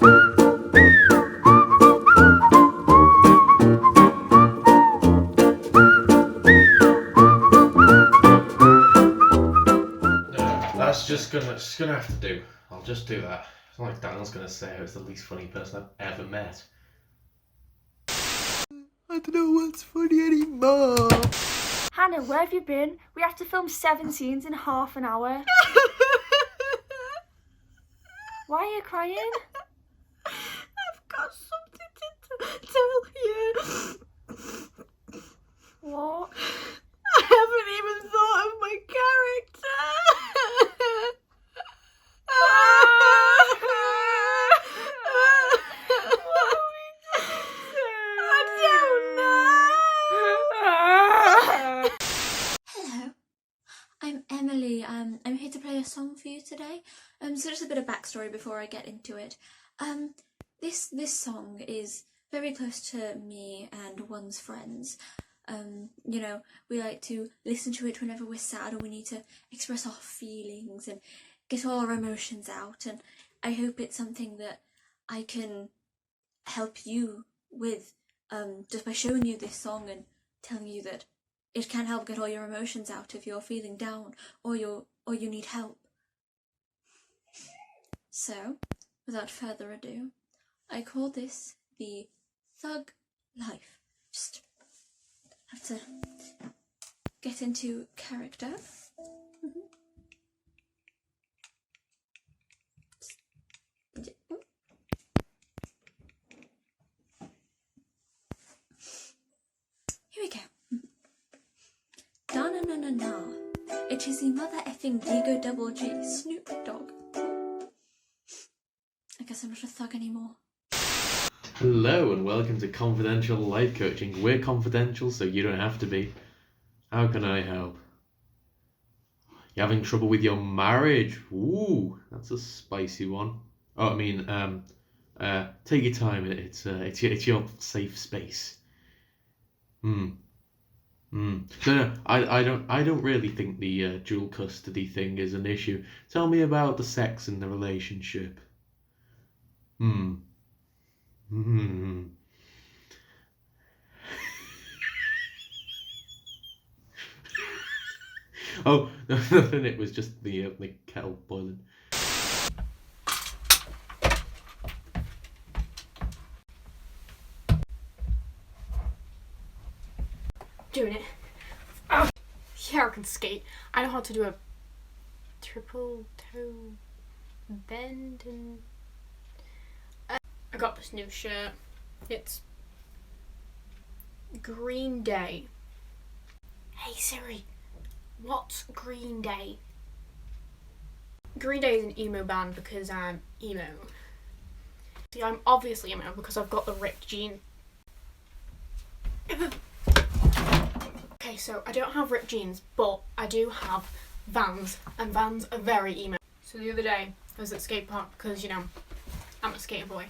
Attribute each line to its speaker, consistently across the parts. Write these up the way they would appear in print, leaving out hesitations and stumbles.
Speaker 1: That's just gonna have to do. I'll just do that. It's not like Daniel's gonna say I was the least funny person I've ever met. I don't know what's funny anymore.
Speaker 2: Hannah, where have you been? We have to film 7 scenes in half an hour. Why are you crying?
Speaker 3: I've got something to tell you.
Speaker 2: What?
Speaker 3: I haven't even thought of my character. I'm Emily. I'm here to play a song for you today. So just a bit of backstory before I get into it. This song is very close to me and one's friends. You know, we like to listen to it whenever we're sad or we need to express our feelings and get all our emotions out. And I hope it's something that I can help you with, just by showing you this song and telling you that it can help get all your emotions out if you're feeling down or you need help. So, without further ado, I call this the Thug Life. Just have to get into character. Here we go. Na. It is the mother effing Digo double G, Snoop Dogg. I guess I'm not a thug anymore.
Speaker 1: Hello and welcome to Confidential Life Coaching. We're confidential, so you don't have to be. How can I help? You having trouble with your marriage? Ooh, that's a spicy one. Oh, I mean, take your time. It's your safe space. No, I don't really think the dual custody thing is an issue. Tell me about the sex in the relationship. Oh, nothing. It was just the kettle boiling.
Speaker 4: Doing it. Oh, yeah, I can skate. I know how to do a triple toe bend, and I got this new shirt. It's Green Day. Hey Siri, what's Green Day? Green Day is an emo band because I'm emo. See, I'm obviously emo because I've got the ripped jeans. Okay, so I don't have ripped jeans, but I do have Vans, and Vans are very emo. So the other day, I was at skate park because, you know, I'm a skater boy.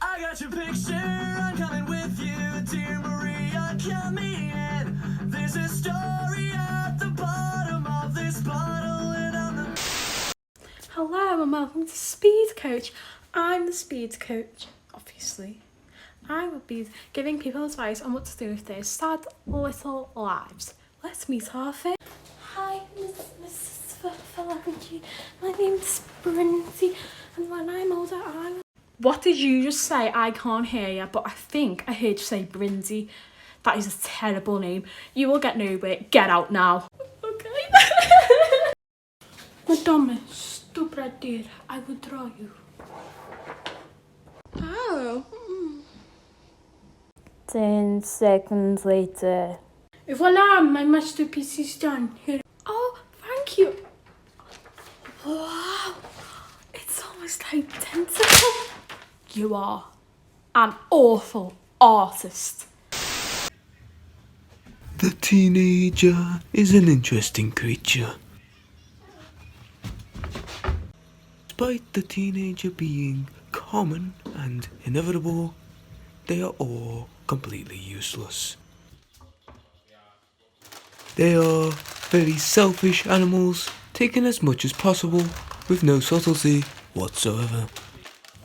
Speaker 5: I got your picture, I'm coming with you, dear Maria, count me in. There's a story at the bottom of this bottle and I'm the...
Speaker 3: Hello and welcome to Speed Coach. I'm the Speed Coach, obviously. I will be giving people advice on what to do with their sad little lives. Let's meet our first. Hi, Mrs. Phalange. My name's Brinzy, and when I'm older, I will... What did you just say? I can't hear you, but I think I heard you say Brinzy. That is a terrible name. You will get nowhere. Get out now. Okay. Madame, stop right there. I will draw you. Oh.
Speaker 6: 10 seconds later.
Speaker 3: Voila, my masterpiece is done. Here. Oh, thank you. Wow, it's almost identical. You are an awful artist.
Speaker 7: The teenager is an interesting creature. Despite the teenager being common and inevitable, they are all completely useless. They are very selfish animals, taking as much as possible with no subtlety whatsoever.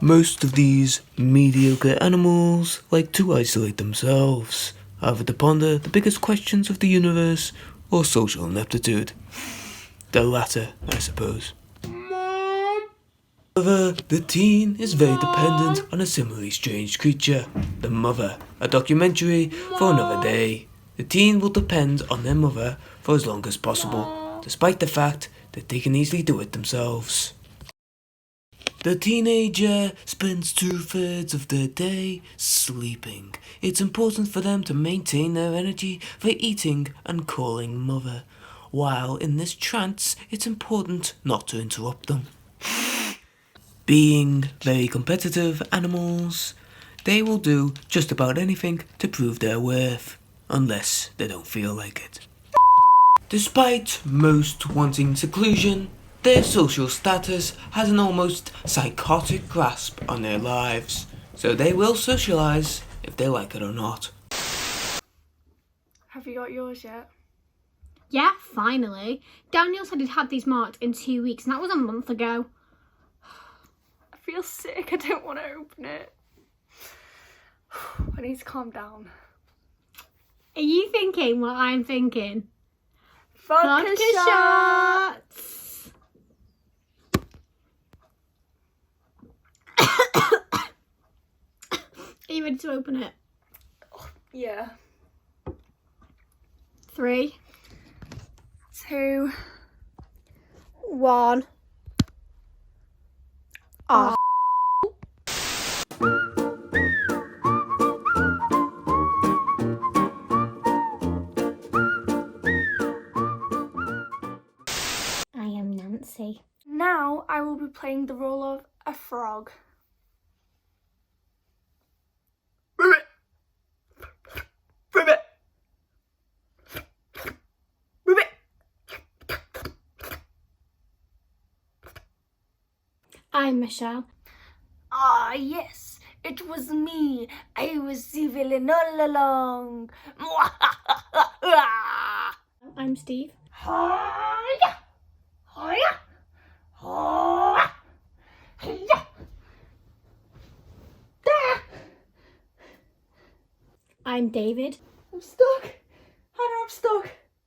Speaker 7: Most of these mediocre animals like to isolate themselves, either to ponder the biggest questions of the universe or social ineptitude. The latter, I suppose. However, the teen is very dependent on a similarly strange creature, the mother, a documentary for another day. The teen will depend on their mother for as long as possible, despite the fact that they can easily do it themselves. The teenager spends 2/3 of their day sleeping. It's important for them to maintain their energy for eating and calling mother. While in this trance, it's important not to interrupt them. Being very competitive animals, they will do just about anything to prove their worth, unless they don't feel like it. Despite most wanting seclusion, their social status has an almost psychotic grasp on their lives, so they will socialise if they like it or not.
Speaker 2: Have you got yours yet?
Speaker 4: Yeah, finally. Daniel said he'd had these marked in 2 weeks, and that was a month ago.
Speaker 2: I feel sick. I don't want to open it. I need to calm down.
Speaker 4: Are you thinking what I'm thinking?
Speaker 2: Vodka
Speaker 4: shots! Are you ready to open it?
Speaker 2: Yeah.
Speaker 4: 3,
Speaker 2: 2.
Speaker 4: 1. Oh. I am Nancy.
Speaker 2: Now I will be playing the role of a frog. Ribbit! Ribbit! Ribbit!
Speaker 4: I'm Michelle.
Speaker 2: Ah, yes, it was me. I was the villain all along.
Speaker 4: I'm Steve. I'm David.
Speaker 2: I'm stuck. Hannah, I'm stuck.